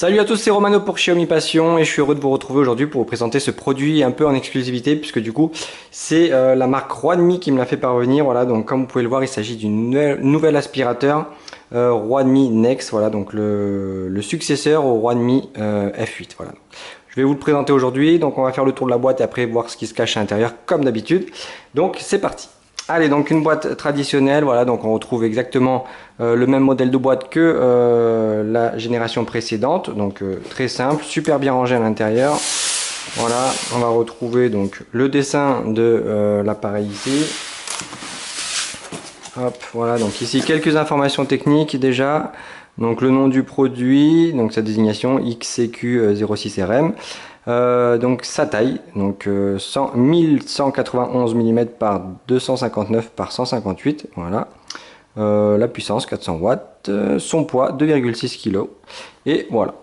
Salut à tous, c'est Romano pour Xiaomi Passion et je suis heureux de vous retrouver aujourd'hui pour vous présenter ce produit un peu en exclusivité puisque du coup c'est la marque Huanmi qui me l'a fait parvenir. Voilà, donc comme vous pouvez le voir, il s'agit d'une nouvel aspirateur Huanmi Next, voilà, donc le successeur au Huanmi F8. Voilà. Je vais vous le présenter aujourd'hui, donc on va faire le tour de la boîte et après voir ce qui se cache à l'intérieur comme d'habitude. Donc c'est parti. Allez, donc une boîte traditionnelle, voilà, donc on retrouve exactement le même modèle de boîte que la génération précédente, donc très simple, super bien rangé à l'intérieur. Voilà, on va retrouver donc le dessin de l'appareil ici. Hop, voilà, donc ici quelques informations techniques déjà. Donc le nom du produit, donc sa désignation XCQ06RM. Donc sa taille, donc 1191 mm par 259 par 158, voilà. La puissance 400 watts, son poids 2,6 kg et voilà.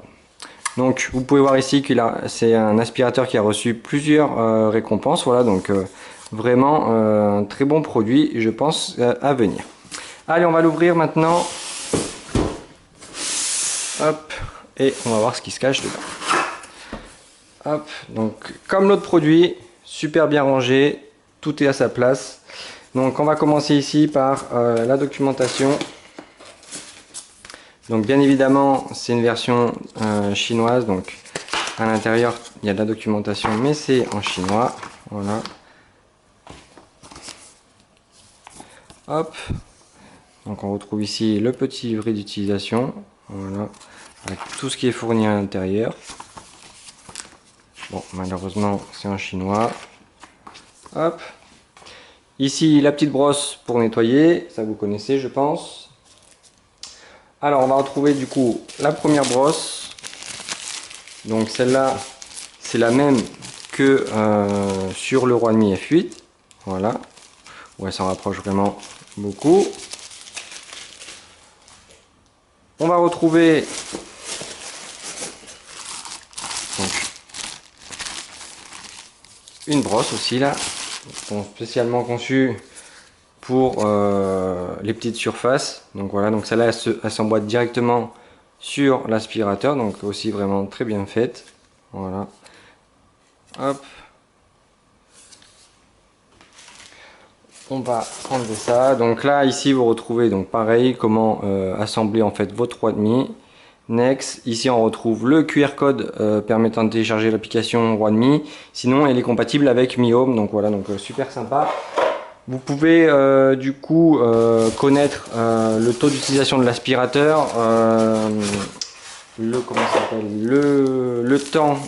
Donc vous pouvez voir ici que c'est un aspirateur qui a reçu plusieurs récompenses, voilà, donc vraiment un très bon produit je pense à venir. Allez, on va l'ouvrir maintenant. Hop, et on va voir ce qui se cache dedans. Hop, donc comme l'autre produit, super bien rangé, tout est à sa place. Donc on va commencer ici par la documentation. Donc bien évidemment c'est une version chinoise, donc à l'intérieur il y a de la documentation mais c'est en chinois. Voilà. Hop, donc on retrouve ici le petit livret d'utilisation, voilà, avec tout ce qui est fourni à l'intérieur. Bon, malheureusement c'est en chinois. Hop, ici la petite brosse pour nettoyer, ça vous connaissez je pense. Alors on va retrouver du coup la première brosse. Donc celle-là c'est la même que sur le Huanmi F8. Voilà, ouais, ça rapproche vraiment beaucoup. On va retrouver donc une brosse aussi là, spécialement conçue pour les petites surfaces. Donc voilà, donc celle-là elle s'emboîte directement sur l'aspirateur, donc aussi vraiment très bien faite. Voilà. Hop. On va enlever ça. Donc là ici vous retrouvez donc pareil comment assembler en fait votre Huanmi Next. Ici on retrouve le QR code permettant de télécharger l'application Huanmi. Sinon elle est compatible avec Mi Home, donc voilà, donc super sympa. Vous pouvez du coup connaître le taux d'utilisation de l'aspirateur, le temps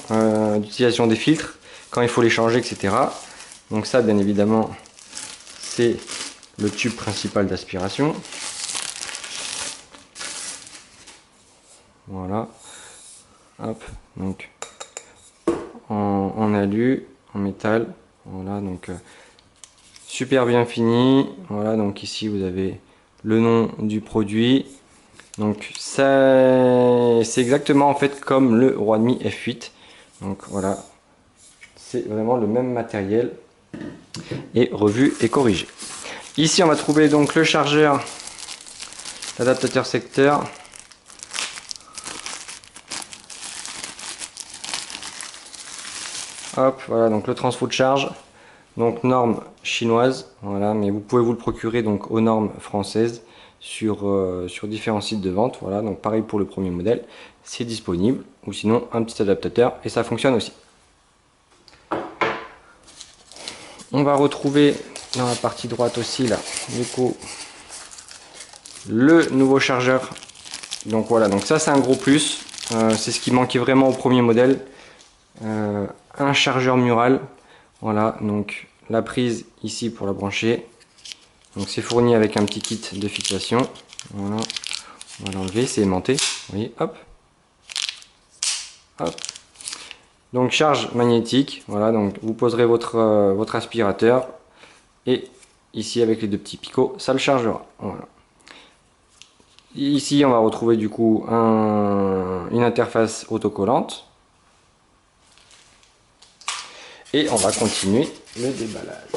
d'utilisation des filtres, quand il faut les changer, etc. Donc ça bien évidemment c'est le tube principal d'aspiration. Voilà. Hop, donc en alu, en métal. Voilà, donc super bien fini. Voilà, donc ici vous avez le nom du produit. Donc ça c'est exactement en fait comme le Huanmi F8. Donc voilà, c'est vraiment le même matériel et revu et corrigé. Ici on va trouver donc le chargeur, l'adaptateur secteur. Hop, voilà, donc le transfo de charge, donc norme chinoise, voilà, mais vous pouvez vous le procurer donc aux normes françaises sur différents sites de vente. Voilà, donc pareil pour le premier modèle, c'est disponible, ou sinon un petit adaptateur et ça fonctionne aussi. On va retrouver dans la partie droite aussi là, du coup, le nouveau chargeur. Donc voilà, donc ça c'est un gros plus, c'est ce qui manquait vraiment au premier modèle. Un chargeur mural, voilà, donc la prise ici pour la brancher, donc c'est fourni avec un petit kit de fixation. Voilà, on va l'enlever, c'est aimanté, vous voyez, hop, hop. Donc charge magnétique, voilà, donc vous poserez votre aspirateur et ici avec les deux petits picots ça le chargera. Voilà. Ici on va retrouver du coup une interface autocollante. Et on va continuer le déballage.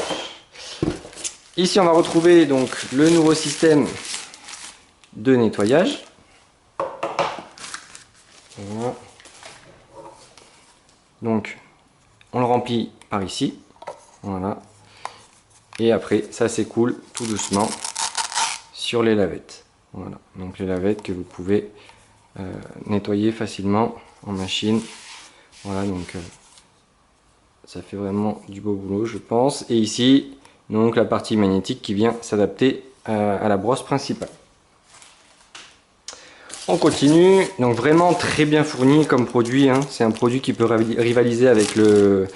Ici, on va retrouver donc le nouveau système de nettoyage. Voilà. Donc on le remplit par ici, voilà, et après ça s'écoule tout doucement sur les lavettes. Voilà, donc les lavettes que vous pouvez nettoyer facilement en machine. Voilà, donc ça fait vraiment du beau boulot, je pense. Et ici, donc la partie magnétique qui vient s'adapter à la brosse principale. On continue, donc vraiment très bien fourni comme produit, hein. C'est un produit qui peut rivaliser avec le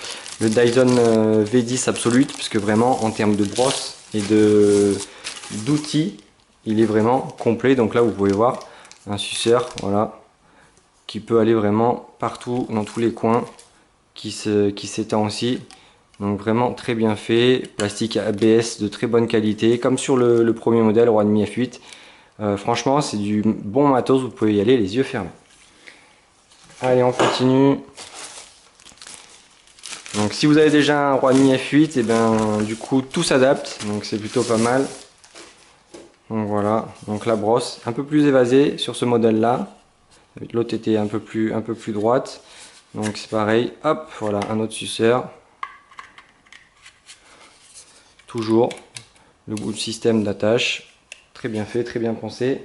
Dyson V10 Absolute, puisque vraiment en termes de brosse et d'outils, il est vraiment complet. Donc là vous pouvez voir un suceur, voilà, qui peut aller vraiment partout, dans tous les coins, qui s'étend aussi. Donc vraiment très bien fait, plastique ABS de très bonne qualité, comme sur le premier modèle Redmi F8. Franchement, c'est du bon matos, vous pouvez y aller les yeux fermés. Allez, on continue. Donc si vous avez déjà un Redmi F8, et ben du coup tout s'adapte, donc c'est plutôt pas mal. Donc voilà, donc la brosse un peu plus évasée sur ce modèle là. L'autre était un peu plus droite. Donc c'est pareil, hop, voilà un autre suceur. Toujours le bout de système d'attache. Très bien fait, très bien pensé.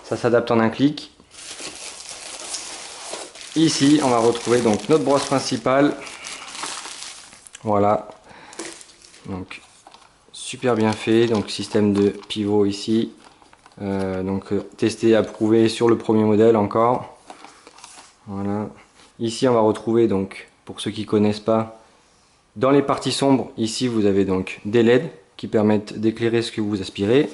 Ça s'adapte en un clic. Ici, on va retrouver donc notre brosse principale. Voilà. Donc, super bien fait. Donc, système de pivot ici. Testé, approuvé sur le premier modèle encore. Voilà. Ici, on va retrouver donc, pour ceux qui connaissent pas, dans les parties sombres, ici vous avez donc des LED qui permettent d'éclairer ce que vous aspirez.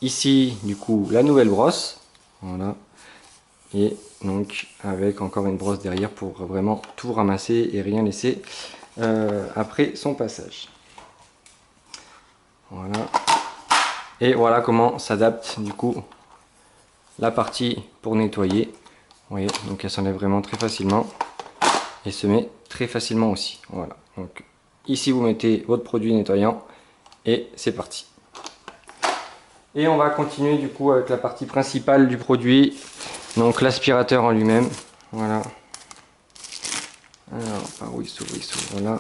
Ici, du coup, la nouvelle brosse. Voilà. Et donc, avec encore une brosse derrière pour vraiment tout ramasser et rien laisser après son passage. Voilà. Et voilà comment s'adapte du coup la partie pour nettoyer. Vous voyez, donc elle s'enlève vraiment très facilement et se met très facilement aussi. Voilà. Donc ici, vous mettez votre produit nettoyant et c'est parti. Et on va continuer du coup avec la partie principale du produit, donc l'aspirateur en lui-même. Voilà. Alors, par où il s'ouvre, voilà.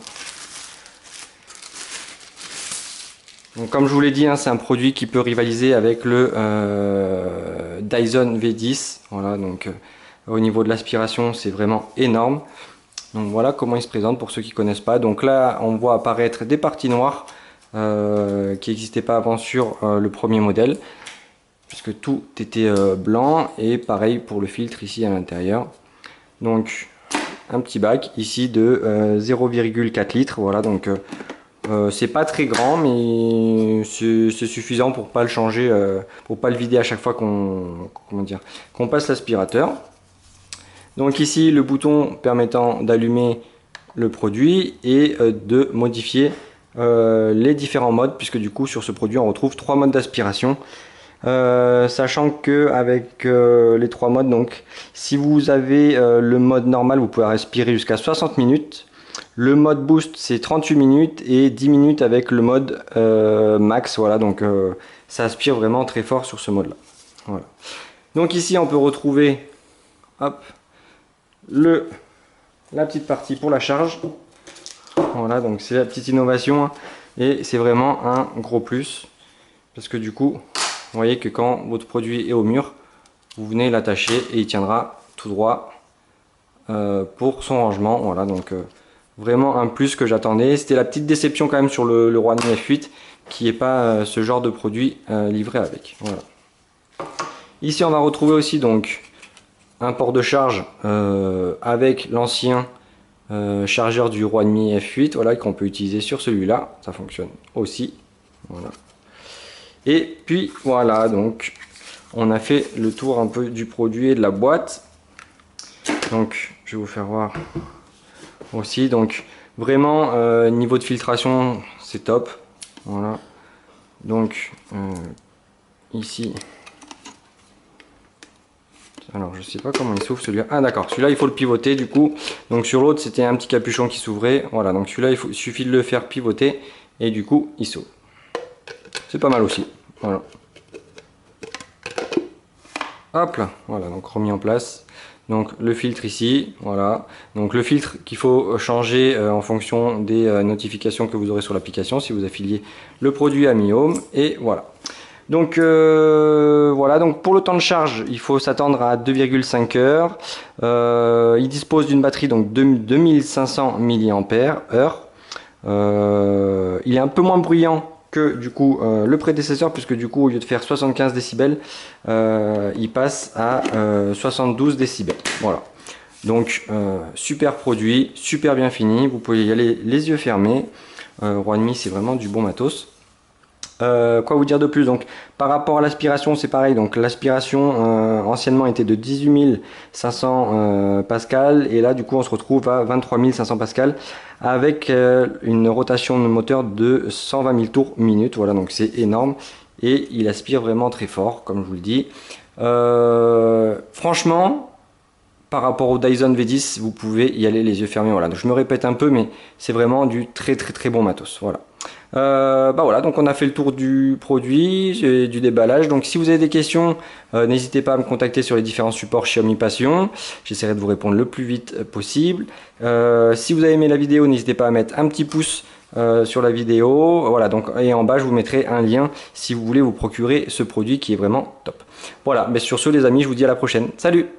Donc, comme je vous l'ai dit, hein, c'est un produit qui peut rivaliser avec le Dyson V10. Voilà, donc au niveau de l'aspiration, c'est vraiment énorme. Donc voilà comment il se présente pour ceux qui ne connaissent pas. Donc là, on voit apparaître des parties noires qui n'existaient pas avant sur le premier modèle, puisque tout était blanc, et pareil pour le filtre ici à l'intérieur. Donc un petit bac ici de 0,4 litres. Voilà, donc c'est pas très grand, mais c'est suffisant pour pas le changer, pour pas le vider à chaque fois qu'on passe l'aspirateur. Donc ici le bouton permettant d'allumer le produit et de modifier les différents modes, puisque du coup sur ce produit on retrouve 3 modes d'aspiration. Sachant que avec les 3 modes, donc si vous avez le mode normal, vous pouvez aspirer jusqu'à 60 minutes. Le mode boost c'est 38 minutes et 10 minutes avec le mode max. Voilà, donc ça aspire vraiment très fort sur ce mode là. Voilà. Donc ici on peut retrouver, hop, la petite partie pour la charge. Voilà, donc c'est la petite innovation, hein, et c'est vraiment un gros plus, parce que du coup vous voyez que quand votre produit est au mur, vous venez l'attacher et il tiendra tout droit pour son rangement. Voilà, donc vraiment un plus que j'attendais. C'était la petite déception quand même sur le Redmi F8 qui n'est pas ce genre de produit livré avec. Voilà. Ici on va retrouver aussi donc un port de charge avec l'ancien chargeur du Redmi F8, voilà, qu'on peut utiliser sur celui-là. Ça fonctionne aussi. Voilà. Et puis voilà, donc on a fait le tour un peu du produit et de la boîte. Donc je vais vous faire voir aussi. Donc vraiment niveau de filtration c'est top. Voilà. Donc ici, alors je sais pas comment il s'ouvre celui-là. Ah d'accord, celui-là il faut le pivoter du coup. Donc sur l'autre c'était un petit capuchon qui s'ouvrait. Voilà, donc celui-là il suffit de le faire pivoter et du coup il s'ouvre. C'est pas mal aussi. Voilà. Hop là, voilà, donc remis en place. Donc le filtre ici, voilà. Donc le filtre qu'il faut changer en fonction des notifications que vous aurez sur l'application si vous affiliez le produit à Mi Home. Et voilà. Donc voilà, donc pour le temps de charge, il faut s'attendre à 2,5 heures. Il dispose d'une batterie donc de 2500 mAh. Il est un peu moins bruyant que du coup le prédécesseur, puisque du coup au lieu de faire 75 décibels, il passe à 72 décibels. Voilà. Donc super produit, super bien fini. Vous pouvez y aller les yeux fermés. Roidemi, c'est vraiment du bon matos. Quoi vous dire de plus? Donc par rapport à l'aspiration, c'est pareil. Donc l'aspiration anciennement était de 18 500 pascal, et là du coup on se retrouve à 23 500 pascal avec une rotation de moteur de 120 000 tours minute. Voilà, donc c'est énorme et il aspire vraiment très fort, comme je vous le dis. Franchement, par rapport au Dyson V10, vous pouvez y aller les yeux fermés. Voilà, donc je me répète un peu, mais c'est vraiment du très bon matos. Voilà. Bah voilà, donc on a fait le tour du produit et du déballage. Donc si vous avez des questions, n'hésitez pas à me contacter sur les différents supports Xiaomi Passion. J'essaierai de vous répondre le plus vite possible. Si vous avez aimé la vidéo, n'hésitez pas à mettre un petit pouce sur la vidéo. Voilà, donc, et en bas je vous mettrai un lien si vous voulez vous procurer ce produit qui est vraiment top. Voilà, mais sur ce les amis, je vous dis à la prochaine. Salut!